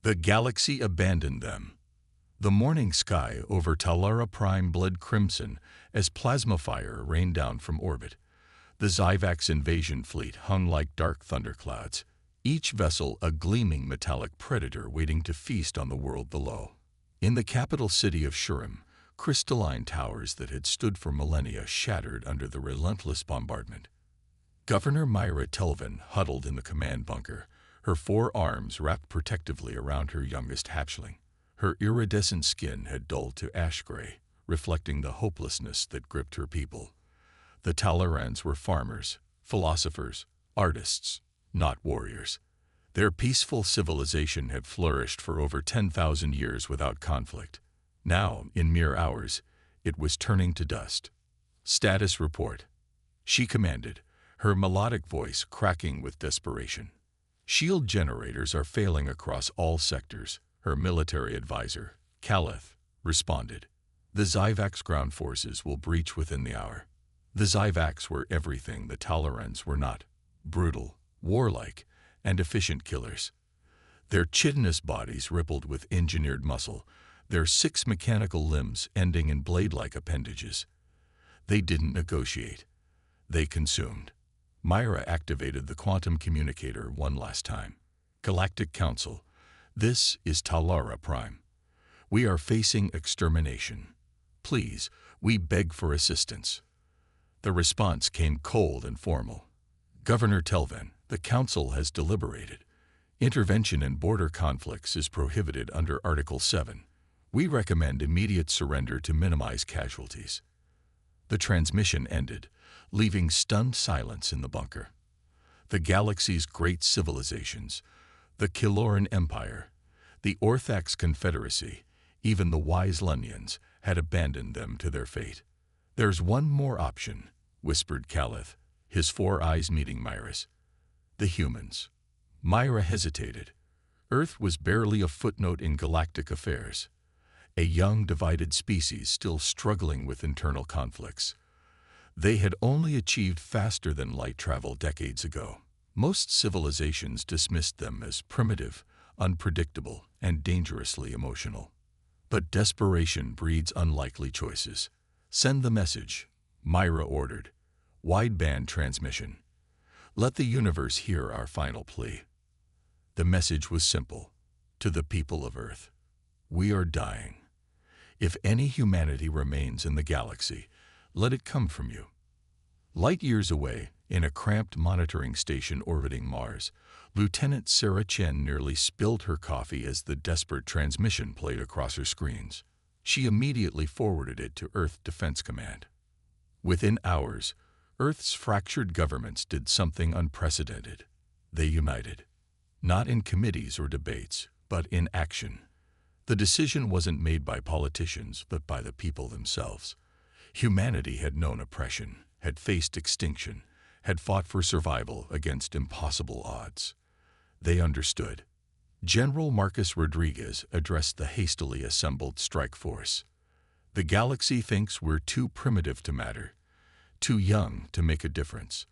The galaxy abandoned them. The morning sky over Talara Prime bled crimson as plasma fire rained down from orbit. The Zyvax invasion fleet hung like dark thunderclouds, each vessel a gleaming metallic predator waiting to feast on the world below. In the capital city of Shurim, crystalline towers that had stood for millennia shattered under the relentless bombardment. Governor Myra Telvin huddled in the command bunker, her 4 arms wrapped protectively around her youngest hatchling. Her iridescent skin had dulled to ash gray, reflecting the hopelessness that gripped her people. The Talarans were farmers, philosophers, artists, not warriors. Their peaceful civilization had flourished for over 10,000 years without conflict. Now, in mere hours, it was turning to dust. "Status report," she commanded, her melodic voice cracking with desperation. "Shield generators are failing across all sectors," her military advisor, Caleth, responded. "The Zyvax ground forces will breach within the hour." The Zyvax were everything the Talarans were not: brutal, warlike, and efficient killers. Their chitinous bodies rippled with engineered muscle, their 6 mechanical limbs ending in blade-like appendages. They didn't negotiate. They consumed. Myra activated the quantum communicator one last time. "Galactic Council, this is Talara Prime. We are facing extermination. Please, we beg for assistance." The response came cold and formal. "Governor Telvin, the Council has deliberated. Intervention in border conflicts is prohibited under Article 7. We recommend immediate surrender to minimize casualties." The transmission ended, leaving stunned silence in the bunker. The galaxy's great civilizations, the Kiloran Empire, the Orthax Confederacy, even the wise Lunyans, had abandoned them to their fate. "There's one more option," whispered Caleth, his 4 eyes meeting Myra's. "The humans." Myra hesitated. Earth was barely a footnote in galactic affairs, a young divided species still struggling with internal conflicts. They had only achieved faster than light travel decades ago. Most civilizations dismissed them as primitive, unpredictable, and dangerously emotional. But desperation breeds unlikely choices. "Send the message," Myra ordered. "Wideband transmission. Let the universe hear our final plea." The message was simple. To the people of Earth: we are dying. If any humanity remains in the galaxy, let it come from you. Light years away, in a cramped monitoring station orbiting Mars, Lieutenant Sarah Chen nearly spilled her coffee as the desperate transmission played across her screens. She immediately forwarded it to Earth Defense Command. Within hours, Earth's fractured governments did something unprecedented. They united. Not in committees or debates, but in action. The decision wasn't made by politicians, but by the people themselves. Humanity had known oppression, had faced extinction, had fought for survival against impossible odds. They understood. General Marcus Rodriguez addressed the hastily assembled strike force. "The galaxy thinks we're too primitive to matter, too young to make a difference.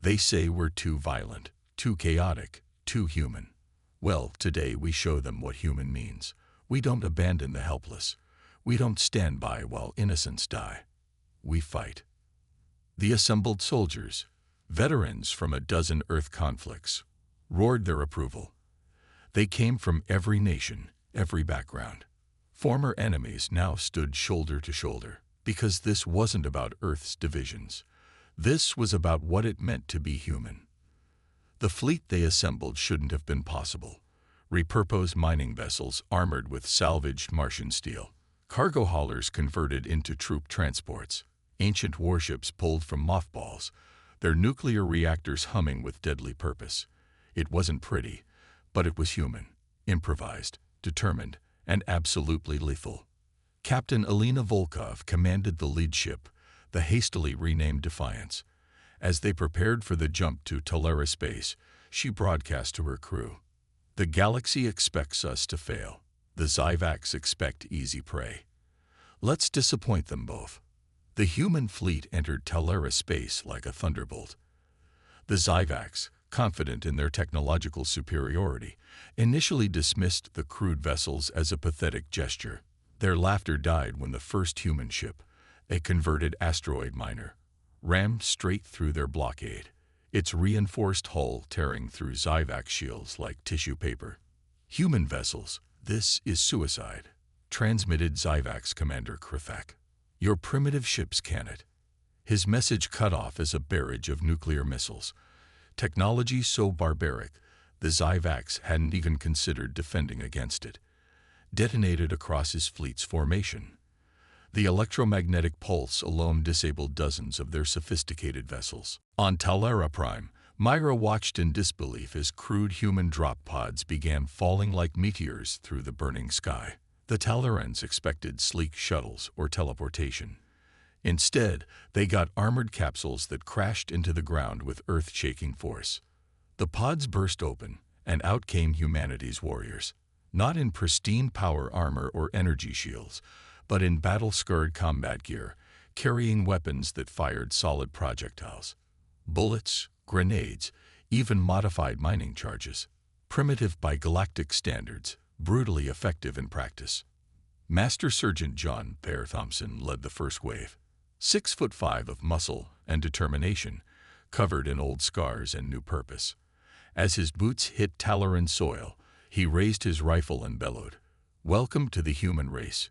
They say we're too violent, too chaotic, too human. Well, today we show them what human means. We don't abandon the helpless. We don't stand by while innocents die. We fight." The assembled soldiers, veterans from a dozen Earth conflicts, roared their approval. They came from every nation, every background. Former enemies now stood shoulder to shoulder, because this wasn't about Earth's divisions. This was about what it meant to be human. The fleet they assembled shouldn't have been possible. Repurposed mining vessels armored with salvaged Martian steel, cargo haulers converted into troop transports, ancient warships pulled from mothballs, their nuclear reactors humming with deadly purpose. It wasn't pretty, but it was human, improvised, determined, and absolutely lethal. Captain Alina Volkov commanded the lead ship, the hastily renamed Defiance. As they prepared for the jump to Talara space, she broadcast to her crew: "The galaxy expects us to fail. The Zyvax expect easy prey. Let's disappoint them both." The human fleet entered Talara space like a thunderbolt. The Zyvax, confident in their technological superiority, initially dismissed the crude vessels as a pathetic gesture. Their laughter died when the first human ship, a converted asteroid miner, rammed straight through their blockade, its reinforced hull tearing through Zyvac shields like tissue paper. "Human vessels, this is suicide," transmitted Zyvac's commander Krithak. "Your primitive ships can it." His message cut off as a barrage of nuclear missiles. Technology so barbaric, the Zyvacs hadn't even considered defending against it. Detonated across his fleet's formation. The electromagnetic pulse alone disabled dozens of their sophisticated vessels. On Talara Prime, Myra watched in disbelief as crude human drop pods began falling like meteors through the burning sky. The Talarans expected sleek shuttles or teleportation. Instead, they got armored capsules that crashed into the ground with earth-shaking force. The pods burst open, and out came humanity's warriors. Not in pristine power armor or energy shields, but in battle-scarred combat gear, carrying weapons that fired solid projectiles. Bullets, grenades, even modified mining charges. Primitive by galactic standards, brutally effective in practice. Master Sergeant John Bear Thompson led the first wave. 6'5" of muscle and determination, covered in old scars and new purpose. As his boots hit Talaran soil, he raised his rifle and bellowed, "Welcome to the human race,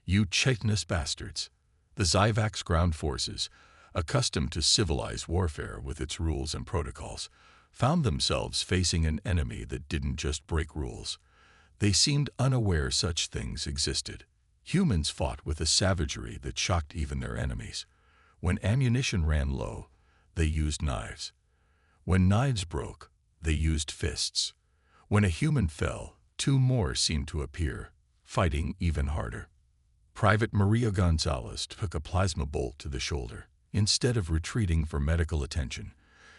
you chitinous bastards." The Zyvax ground forces, accustomed to civilized warfare with its rules and protocols, found themselves facing an enemy that didn't just break rules. They seemed unaware such things existed. Humans fought with a savagery that shocked even their enemies. When ammunition ran low, they used knives. When knives broke, they used fists. When a human fell, two more seemed to appear, fighting even harder. Private Maria Gonzalez took a plasma bolt to the shoulder. Instead of retreating for medical attention,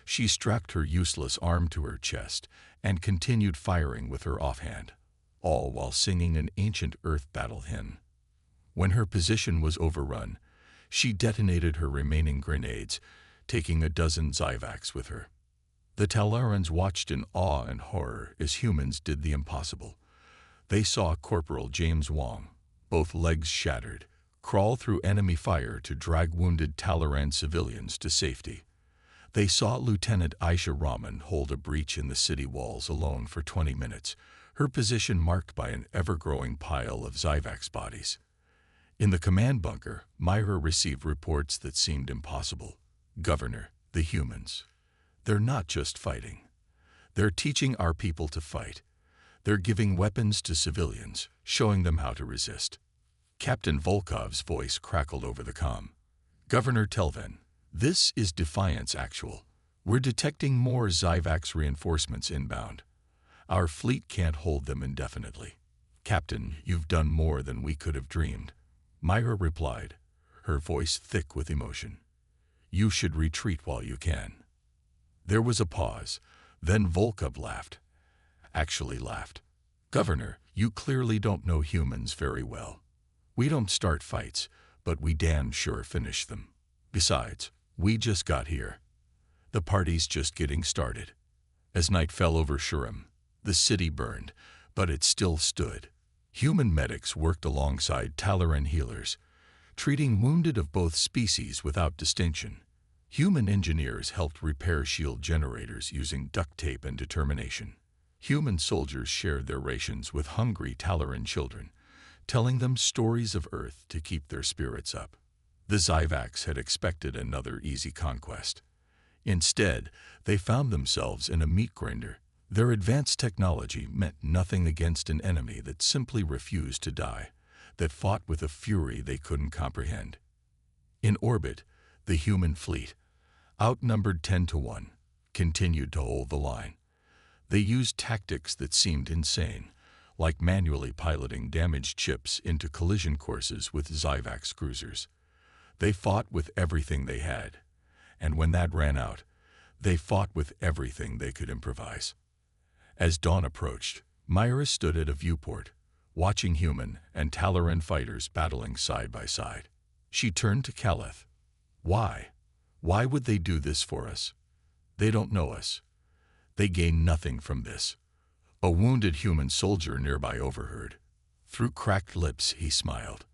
she strapped her useless arm to her chest and continued firing with her offhand, all while singing an ancient Earth battle hymn. When her position was overrun, she detonated her remaining grenades, taking a dozen Zyvacs with her. The Talarans watched in awe and horror as humans did the impossible. They saw Corporal James Wong, both legs shattered, crawl through enemy fire to drag wounded Talaran civilians to safety. They saw Lieutenant Aisha Rahman hold a breach in the city walls alone for 20 minutes, her position marked by an ever-growing pile of Zyvacs bodies. In the command bunker, Myra received reports that seemed impossible. "Governor, the humans. They're not just fighting. They're teaching our people to fight. They're giving weapons to civilians, showing them how to resist." Captain Volkov's voice crackled over the comm. "Governor Telven, this is Defiance Actual. We're detecting more Zyvax reinforcements inbound. Our fleet can't hold them indefinitely." "Captain, you've done more than we could have dreamed," Myra replied, her voice thick with emotion. "You should retreat while you can." There was a pause, then Volkov laughed. Actually laughed. "Governor, you clearly don't know humans very well. We don't start fights, but we damn sure finish them. Besides, we just got here. The party's just getting started." As night fell over Shuram, the city burned, but it still stood. Human medics worked alongside Talaran healers, treating wounded of both species without distinction. Human engineers helped repair shield generators using duct tape and determination. Human soldiers shared their rations with hungry Talaran children, telling them stories of Earth to keep their spirits up. The Zyvacs had expected another easy conquest. Instead, they found themselves in a meat grinder. Their advanced technology meant nothing against an enemy that simply refused to die, that fought with a fury they couldn't comprehend. In orbit, the human fleet, outnumbered 10-1, continued to hold the line. They used tactics that seemed insane, like manually piloting damaged ships into collision courses with Zyvax cruisers. They fought with everything they had, and when that ran out, they fought with everything they could improvise. As dawn approached, Myra stood at a viewport, watching human and Talaran fighters battling side by side. She turned to Caleth. "Why? Why would they do this for us? They don't know us. They gained nothing from this. A wounded human soldier nearby overheard. Through cracked lips, he smiled.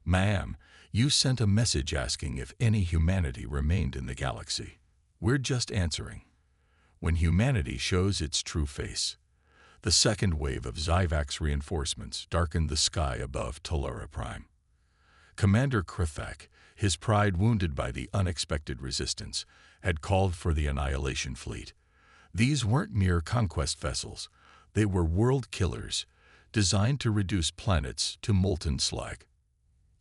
"Ma'am, you sent a message asking if any humanity remained in the galaxy. We're just answering. When humanity shows its true face." The second wave of Zyvax reinforcements darkened the sky above Talura Prime. Commander Krithak, his pride wounded by the unexpected resistance, had called for the Annihilation Fleet. These weren't mere conquest vessels. They were world killers, designed to reduce planets to molten slag.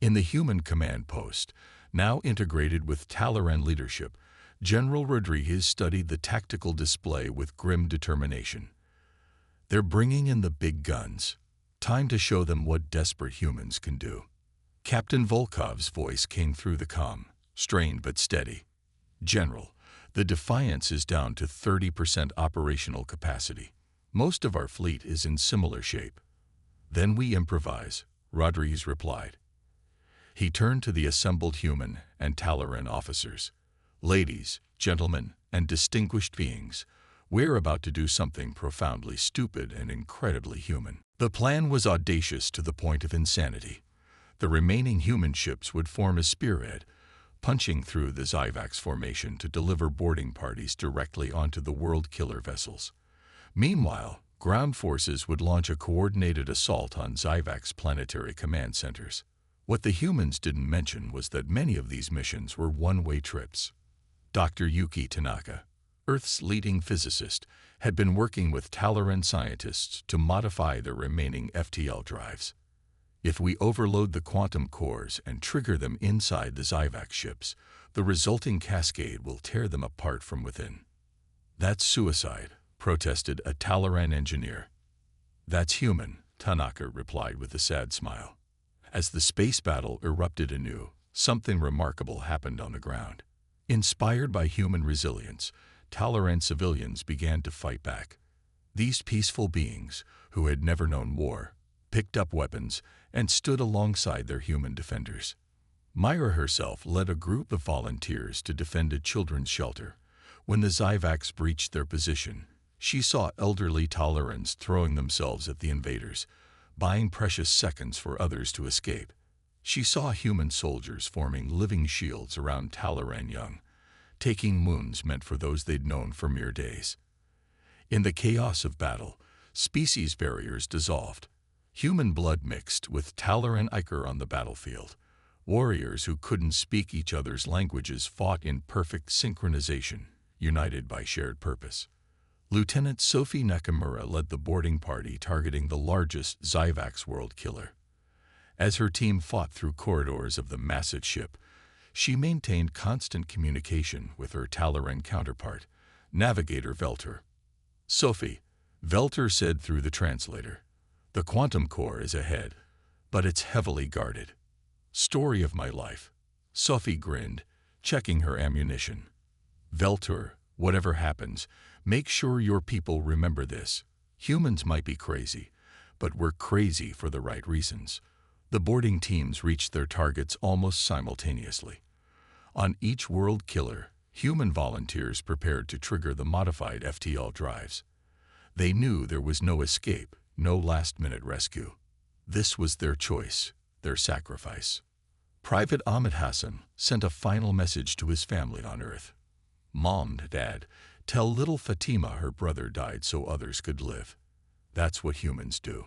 In the human command post, now integrated with Talaran leadership, General Rodriguez studied the tactical display with grim determination. "They're bringing in the big guns. Time to show them what desperate humans can do." Captain Volkov's voice came through the comm, strained but steady. "General, the Defiance is down to 30% operational capacity. Most of our fleet is in similar shape." "Then we improvise," Rodriguez replied. He turned to the assembled human and Talaran officers. "Ladies, gentlemen, and distinguished beings, we're about to do something profoundly stupid and incredibly human." The plan was audacious to the point of insanity. The remaining human ships would form a spearhead, punching through the Zyvax formation to deliver boarding parties directly onto the world killer vessels. Meanwhile, ground forces would launch a coordinated assault on Zyvax planetary command centers. What the humans didn't mention was that many of these missions were one-way trips. Dr. Yuki Tanaka, Earth's leading physicist, had been working with Talaran scientists to modify the remaining FTL drives. If we overload the quantum cores and trigger them inside the Zyvax ships, the resulting cascade will tear them apart from within. "That's suicide," protested a Talaran engineer. "That's human," Tanaka replied with a sad smile. As the space battle erupted anew, something remarkable happened on the ground. Inspired by human resilience, Talaran civilians began to fight back. These peaceful beings, who had never known war, picked up weapons and stood alongside their human defenders. Myra herself led a group of volunteers to defend a children's shelter. When the Zyvax breached their position, she saw elderly Talarans throwing themselves at the invaders, buying precious seconds for others to escape. She saw human soldiers forming living shields around Talaran young, taking wounds meant for those they'd known for mere days. In the chaos of battle, species barriers dissolved. Human blood mixed with Talaran ichor on the battlefield. Warriors who couldn't speak each other's languages fought in perfect synchronization, united by shared purpose. Lieutenant Sophie Nakamura led the boarding party targeting the largest Zyvax world killer. As her team fought through corridors of the massive ship, she maintained constant communication with her Talaran counterpart, Navigator Velter. "Sophie," Velter said through the translator, "the quantum core is ahead, but it's heavily guarded." "Story of my life." Sophie grinned, checking her ammunition. "Velter, whatever happens, make sure your people remember this. Humans might be crazy, but we're crazy for the right reasons." The boarding teams reached their targets almost simultaneously. On each world killer, human volunteers prepared to trigger the modified FTL drives. They knew there was no escape, no last-minute rescue. This was their choice, their sacrifice. Private Ahmed Hassan sent a final message to his family on Earth. "Mom, Dad, tell little Fatima her brother died so others could live." That's what humans do.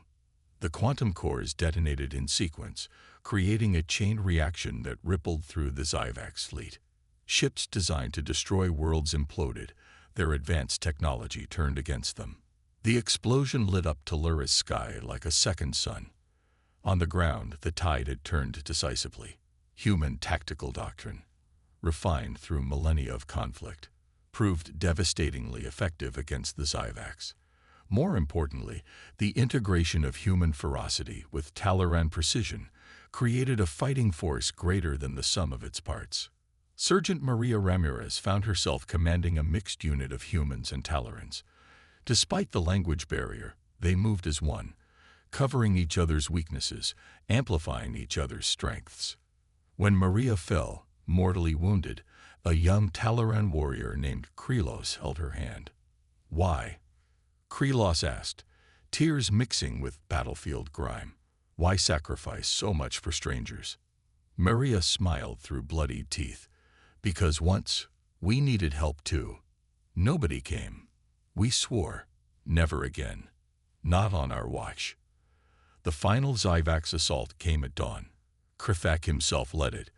The quantum cores detonated in sequence, creating a chain reaction that rippled through the Zyvax fleet. Ships designed to destroy worlds imploded, their advanced technology turned against them. The explosion lit up Talura's sky like a second sun. On the ground, the tide had turned decisively. Human tactical doctrine, refined through millennia of conflict, proved devastatingly effective against the Zyvax. More importantly, the integration of human ferocity with Talaran precision created a fighting force greater than the sum of its parts. Sergeant Maria Ramirez found herself commanding a mixed unit of humans and Talarans. Despite the language barrier, they moved as one, covering each other's weaknesses, amplifying each other's strengths. When Maria fell, mortally wounded, a young Talaran warrior named Krylos held her hand. Why? Krelos asked, tears mixing with battlefield grime. Why sacrifice so much for strangers? Maria smiled through bloodied teeth. Because once, we needed help too. Nobody came. We swore, never again. Not on our watch. The final Zyvax assault came at dawn. Krithak himself led it,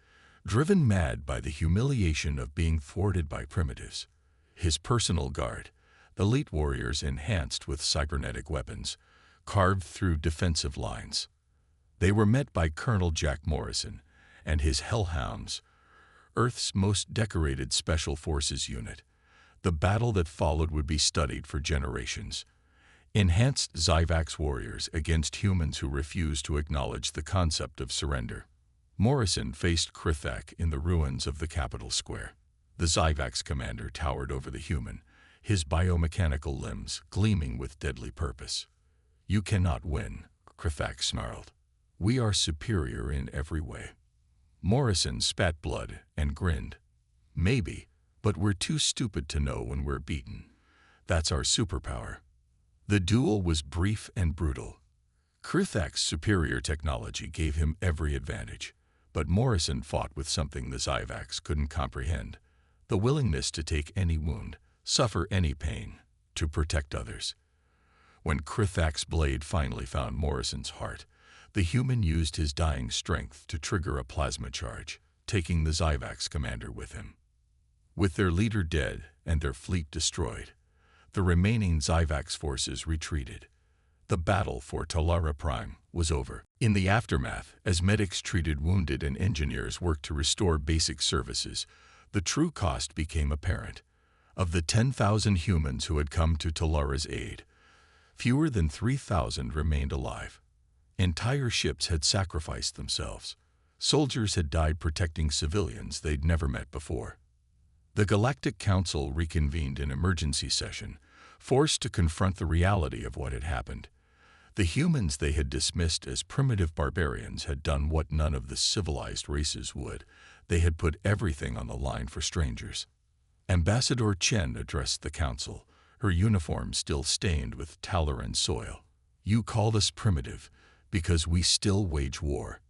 driven mad by the humiliation of being thwarted by primitives. His personal guard, elite warriors enhanced with cybernetic weapons, carved through defensive lines. They were met by Colonel Jack Morrison and his Hellhounds, Earth's most decorated Special Forces unit. The battle that followed would be studied for generations. Enhanced Zyvax warriors against humans who refused to acknowledge the concept of surrender. Morrison faced Krithak in the ruins of the capital square. The Zyvax commander towered over the human, his biomechanical limbs gleaming with deadly purpose. You cannot win, Krithak snarled. We are superior in every way. Morrison spat blood and grinned. Maybe, but we're too stupid to know when we're beaten. That's our superpower. The duel was brief and brutal. Krithak's superior technology gave him every advantage, but Morrison fought with something the Zyvax couldn't comprehend: the willingness to take any wound, suffer any pain, to protect others. When Krithak's blade finally found Morrison's heart, the human used his dying strength to trigger a plasma charge, taking the Zyvax commander with him. With their leader dead and their fleet destroyed, the remaining Zyvax forces retreated. The battle for Talara Prime was over. In the aftermath, as medics treated wounded and engineers worked to restore basic services, the true cost became apparent. Of the 10,000 humans who had come to Talara's aid, fewer than 3,000 remained alive. Entire ships had sacrificed themselves. Soldiers had died protecting civilians they'd never met before. The Galactic Council reconvened in emergency session, forced to confront the reality of what had happened. The humans they had dismissed as primitive barbarians had done what none of the civilized races would. They had put everything on the line for strangers. Ambassador Chen addressed the council, her uniform still stained with Talaran soil. You called us primitive because we still wage war.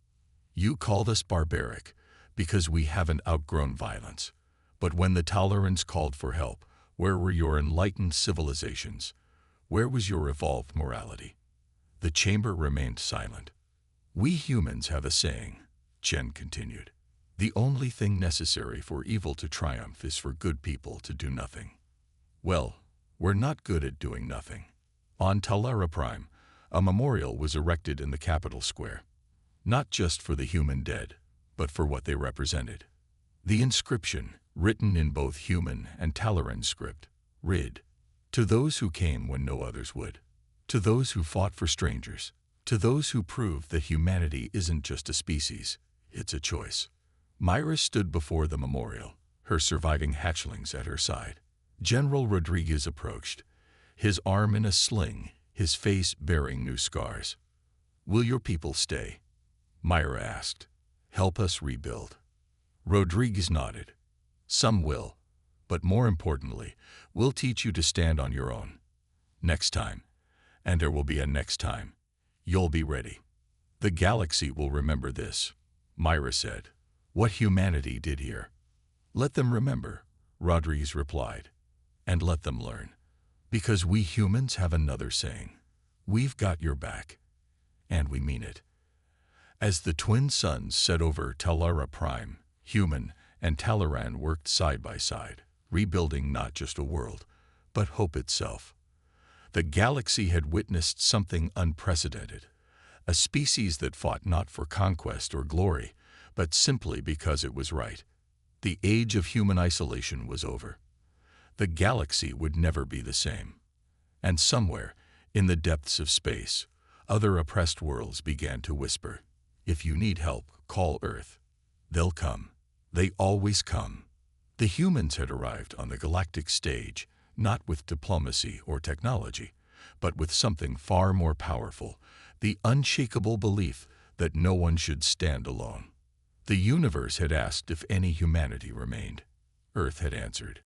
You called us barbaric because we haven't outgrown violence. But when the Talarans called for help, where were your enlightened civilizations? Where was your evolved morality? The chamber remained silent. We humans have a saying, Chen continued. The only thing necessary for evil to triumph is for good people to do nothing. Well, we're not good at doing nothing. On Talara Prime, a memorial was erected in the capital square, not just for the human dead, but for what they represented. The inscription, written in both human and Talaran script, read, "To those who came when no others would, to those who fought for strangers, to those who proved that humanity isn't just a species, it's a choice." Myra stood before the memorial, her surviving hatchlings at her side. General Rodriguez approached, his arm in a sling, his face bearing new scars. "Will your people stay?" Myra asked. "Help us rebuild." Rodriguez nodded. "Some will, but more importantly, we'll teach you to stand on your own. Next time, and there will be a next time, you'll be ready. The galaxy will remember this," Myra said. "What humanity did here. Let them remember," Rodriguez replied, "and let them learn. Because we humans have another saying. We've got your back. And we mean it." As the twin suns set over Talara Prime, human and Talaran worked side by side, rebuilding not just a world, but hope itself. The galaxy had witnessed something unprecedented, a species that fought not for conquest or glory, but simply because it was right. The age of human isolation was over. The galaxy would never be the same. And somewhere, in the depths of space, other oppressed worlds began to whisper, "If you need help, call Earth. They'll come. They always come." The humans had arrived on the galactic stage, not with diplomacy or technology, but with something far more powerful, the unshakable belief that no one should stand alone. The universe had asked if any humanity remained. Earth had answered,